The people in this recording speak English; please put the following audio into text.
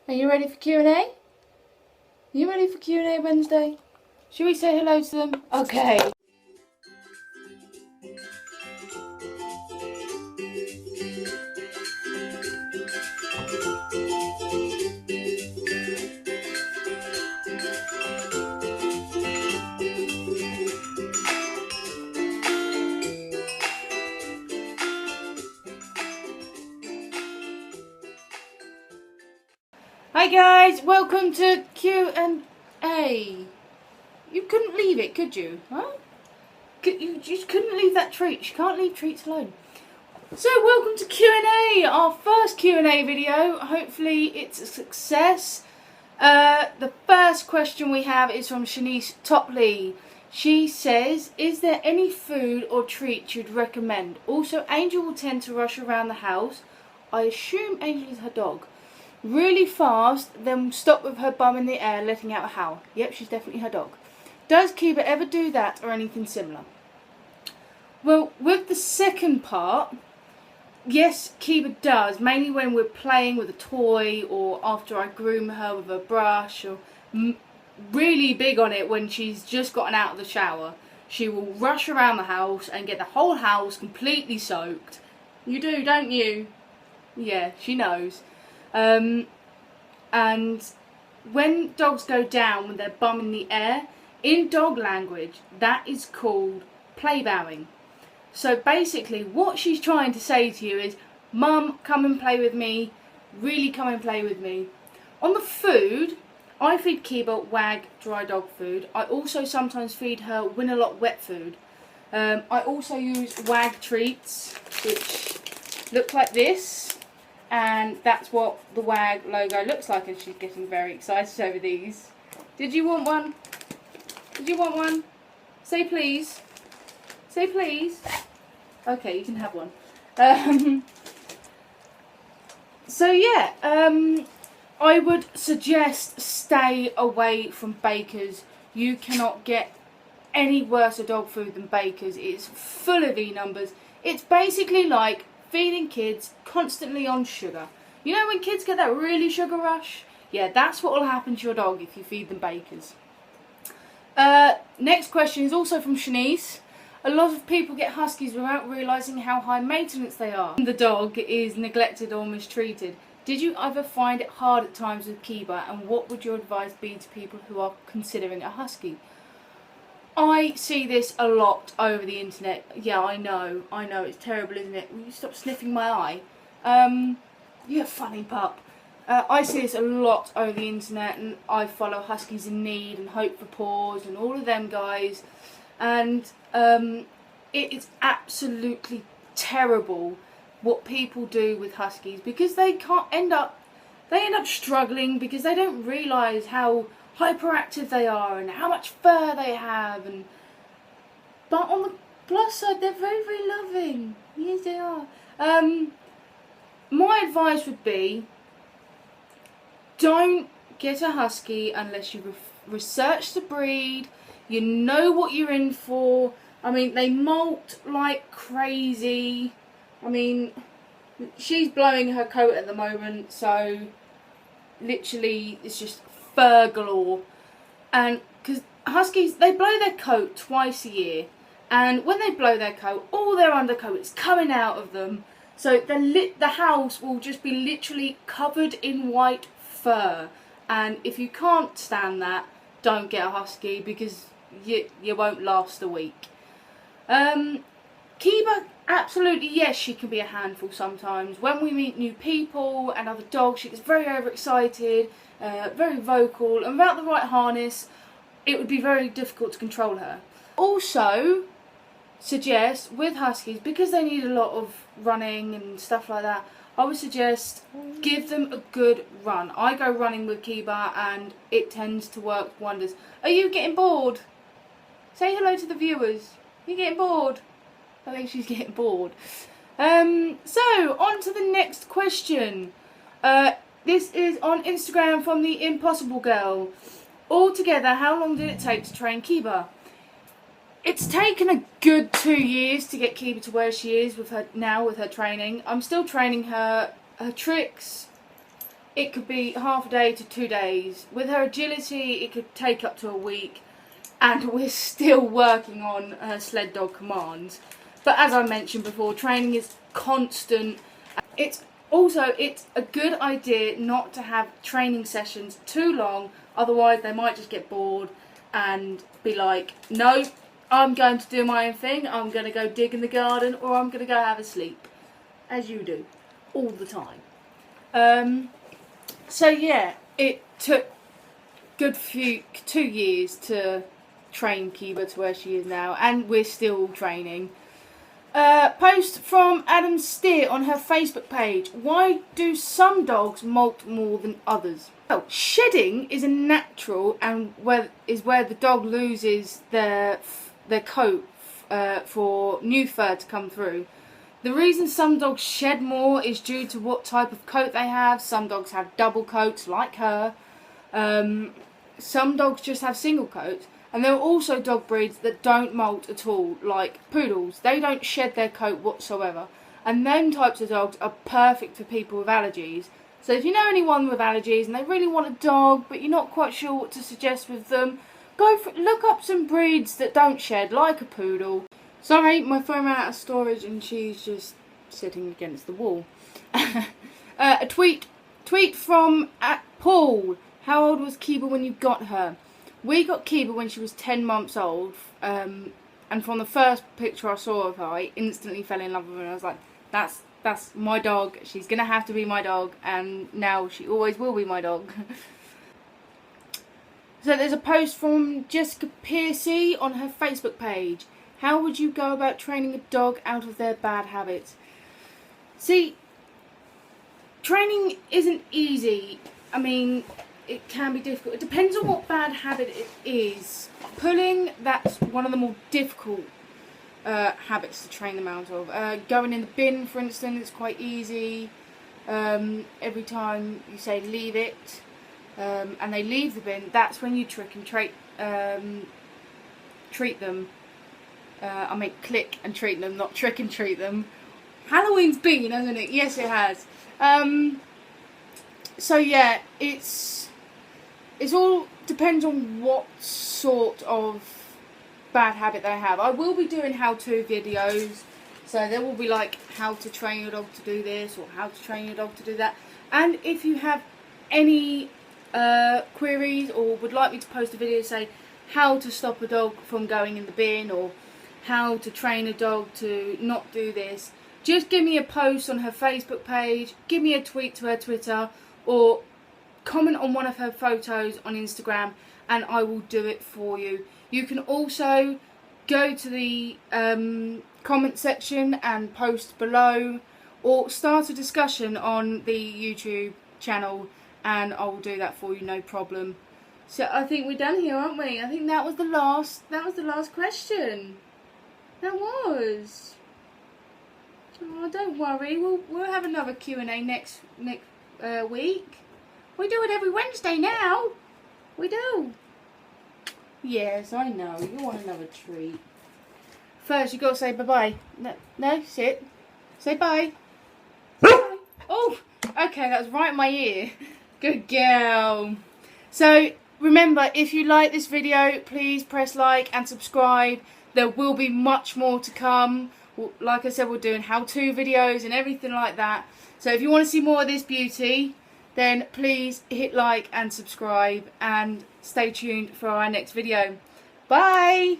Are you ready for Q&A? Are you ready for Q&A Wednesday? Should we say hello to them? Okay. Hi guys, welcome to Q&A. You couldn't leave it, could you? Huh? You just couldn't leave that treat. You can't leave treats alone. So welcome to Q&A, our first Q&A video. Hopefully it's a success. The first question we have is from Shanice Topley. She says, is there any food or treat you'd recommend? Also, Angel will tend to rush around the house. I assume Angel is her dog. Really fast, then stop with her bum in the air, letting out a howl. Yep, she's definitely her dog. Does Keeba ever do that or anything similar? Well, with the second part, yes, Keeba does. Mainly when we're playing with a toy or after I groom her with a brush. Or really big on it when she's just gotten out of the shower. She will rush around the house and get the whole house completely soaked. You do, don't you? Yeah, she knows. And when dogs go down with their bum in the air, in dog language, that is called play bowing. So basically what she's trying to say to you is, Mum, come and play with me, really come and play with me. On the food, I feed Keeba Wag dry dog food. I also sometimes feed her Win-A-Lot wet food. I also use Wag treats, which look like this. And that's what the Wag logo looks like, and she's getting very excited over these. Did you want one? Did you want one? Say please. Say please. Okay, you can have one. So yeah, I would suggest stay away from Bakers. You cannot get any worse dog food than Bakers. It's full of E-numbers. It's basically like feeding kids constantly on sugar. You know when kids get that really sugar rush? Yeah, that's what will happen to your dog if you feed them Bakers. Next question is also from Shanice. A lot of people get Huskies without realising how high maintenance they are. The dog is neglected or mistreated. Did you ever find it hard at times with Keeba, and what would your advice be to people who are considering a Husky? I see this a lot over the internet. Yeah, I know, it's terrible, isn't it? Will you stop sniffing my eye? You funny pup. I see this a lot over the internet, and I follow Huskies in Need and Hope for Paws and all of them guys. And it is absolutely terrible what people do with Huskies, because they end up struggling because they don't realise how hyperactive they are and how much fur they have, but on the plus side they're very, very loving. Yes, they are. My advice would be, don't get a Husky unless you research the breed, you know what you're in for. I mean, they molt like crazy. I mean, she's blowing her coat at the moment, so literally it's just fur galore. And because Huskies, they blow their coat twice a year, and when they blow their coat, all their undercoat is coming out of them, so the house will just be literally covered in white fur. And if you can't stand that, don't get a Husky, because you won't last a week. Keeba, absolutely yes, she can be a handful sometimes. When we meet new people and other dogs, she gets very overexcited, very vocal, and without the right harness, it would be very difficult to control her. Also, suggest with Huskies, because they need a lot of running and stuff like that, I would suggest give them a good run. I go running with Keeba and it tends to work wonders. Are you getting bored? Say hello to the viewers. You getting bored? I think she's getting bored. So, on to the next question. This is on Instagram from the Impossible Girl. Altogether, how long did it take to train Keeba? It's taken a good 2 years to get Keeba to where she is with her training. I'm still training her tricks it could be half a day to 2 days. With her agility, it could take up to a week. And we're still working on her sled dog commands. But as I mentioned before, training is constant. It's a good idea not to have training sessions too long, otherwise they might just get bored and be like, no, I'm going to do my own thing, I'm going to go dig in the garden, or I'm going to go have a sleep, as you do, all the time. So yeah, it took good 2 years to train Keeba to where she is now, and we're still training. Post from Adam Steer on her Facebook page. Why do some dogs molt more than others? Well, shedding is a natural and where the dog loses their coat for new fur to come through. The reason some dogs shed more is due to what type of coat they have. Some dogs have double coats like her. Some dogs just have single coats. And there are also dog breeds that don't molt at all, like poodles. They don't shed their coat whatsoever. And them types of dogs are perfect for people with allergies. So if you know anyone with allergies and they really want a dog, but you're not quite sure what to suggest with them, look up some breeds that don't shed, like a poodle. Sorry, my phone ran out of storage and she's just sitting against the wall. A tweet from @Paul. How old was Keeba when you got her? We got Keeba when she was 10 months old, and from the first picture I saw of her, I instantly fell in love with her, and I was like, that's my dog, she's going to have to be my dog, and now she always will be my dog. So there's a post from Jessica Piercy on her Facebook page. How would you go about training a dog out of their bad habits? See, training isn't easy. I mean, it can be difficult. It depends on what bad habit it is. Pulling, that's one of the more difficult habits to train them out of. Going in the bin, for instance, it's quite easy. Every time you say leave it, and they leave the bin, that's when you trick and treat them. I mean click and treat them, not trick and treat them. Halloween's been, hasn't it? Yes, it has. So yeah, it all depends on what sort of bad habit they have. I will be doing how-to videos, so there will be like how to train your dog to do this or how to train your dog to do that. And if you have any queries or would like me to post a video say how to stop a dog from going in the bin or how to train a dog to not do this, just give me a post on her Facebook page, give me a tweet to her Twitter, or comment on one of her photos on Instagram and I will do it for you. You can also go to the comment section and post below or start a discussion on the YouTube channel and I will do that for you, no problem. So I think we're done here, aren't we? I think that was the last question. That was. Oh, don't worry, we'll have another Q&A next week. We do it every Wednesday now. We do. Yes, I know. You want another treat. First, you got to say bye-bye. No, sit. Say bye. Bye. Oh, okay, that was right in my ear. Good girl. So, remember, if you like this video, please press like and subscribe. There will be much more to come. Like I said, we're doing how-to videos and everything like that. So if you want to see more of this beauty, then please hit like and subscribe and stay tuned for our next video. Bye!